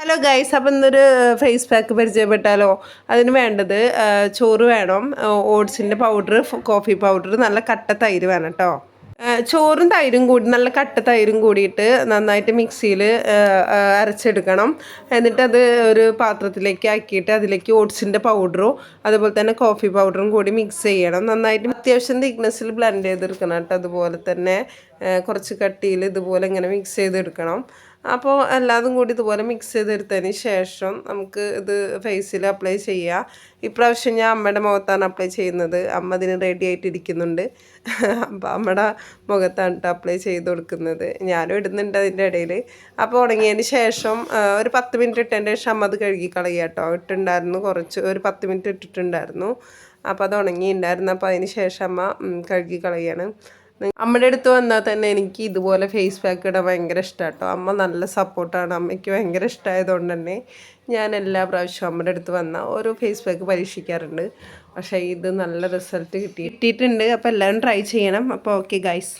Hello guys, അപ്പം ഇന്നൊരു face pack പരിചയപ്പെട്ടാലോ? അതിന് വേണ്ടത് ചോറ് വേണം, ഓട്സിൻ്റെ പൗഡർ, കോഫി പൗഡർ, നല്ല കട്ട തൈര് വേണം കേട്ടോ. ചോറും തൈരും കൂടി നല്ല കട്ട തൈരും കൂടിയിട്ട് നന്നായിട്ട് മിക്സിയിൽ അരച്ചെടുക്കണം. എന്നിട്ടത് ഒരു പാത്രത്തിലേക്ക് ആക്കിയിട്ട് അതിലേക്ക് ഓട്സിൻ്റെ പൗഡറും അതുപോലെ തന്നെ കോഫി പൗഡറും കൂടി മിക്സ് ചെയ്യണം. നന്നായിട്ട് അത്യാവശ്യം തിക്നെസ്സിൽ ബ്ലെൻഡ് ചെയ്തെടുക്കണം കേട്ടോ. അതുപോലെ തന്നെ കുറച്ച് കട്ടിയിൽ ഇതുപോലെ ഇങ്ങനെ മിക്സ് ചെയ്തെടുക്കണം. അപ്പോൾ എല്ലാതും കൂടി ഇതുപോലെ മിക്സ് ചെയ്തെടുത്തതിന് ശേഷം നമുക്ക് ഇത് ഫേസിൽ അപ്ലൈ ചെയ്യാം. ഇപ്രാവശ്യം ഞാൻ അമ്മയുടെ മുഖത്താണ് അപ്ലൈ ചെയ്യുന്നത്. അമ്മ ഇതിന് റെഡി ആയിട്ടിരിക്കുന്നുണ്ട്. അപ്പോൾ അമ്മയുടെ മുഖത്താണ് കേട്ടോ അപ്ലൈ ചെയ്ത് കൊടുക്കുന്നത്. ഞാനും ഇടുന്നുണ്ട് അതിൻ്റെ ഇടയിൽ. അപ്പോൾ ഉണങ്ങിയതിന് ശേഷം ഒരു 10 മിനിറ്റ് ഇട്ടതിൻ്റെ ശേഷം അമ്മ അത് കഴുകി കളയുക കേട്ടോ. ഇട്ടുണ്ടായിരുന്നു കുറച്ച്, ഒരു 10 മിനിറ്റ് ഇട്ടിട്ടുണ്ടായിരുന്നു. അപ്പോൾ അത് ഉണങ്ങിയിട്ടുണ്ടായിരുന്നു. അപ്പോൾ അതിന് ശേഷം അമ്മ കഴുകി കളയാണ്. അമ്മയുടെ അടുത്ത് വന്നാൽ തന്നെ എനിക്ക് ഇതുപോലെ ഫേസ് പാക്ക് ഇടാൻ ഭയങ്കര ഇഷ്ടമാണ് കേട്ടോ. അമ്മ നല്ല സപ്പോർട്ടാണ്. അമ്മയ്ക്ക് ഭയങ്കര ഇഷ്ടമായതുകൊണ്ട് തന്നെ ഞാൻ എല്ലാ പ്രാവശ്യവും അമ്മയുടെ അടുത്ത് വന്നാൽ ഓരോ ഫേസ് പാക്ക് പരീക്ഷിക്കാറുണ്ട്. പക്ഷേ ഇത് നല്ല റിസൾട്ട് കിട്ടിയിട്ടുണ്ട്. അപ്പോൾ എല്ലാവരും ട്രൈ ചെയ്യണം. അപ്പോൾ ഓക്കെ ഗൈസ്.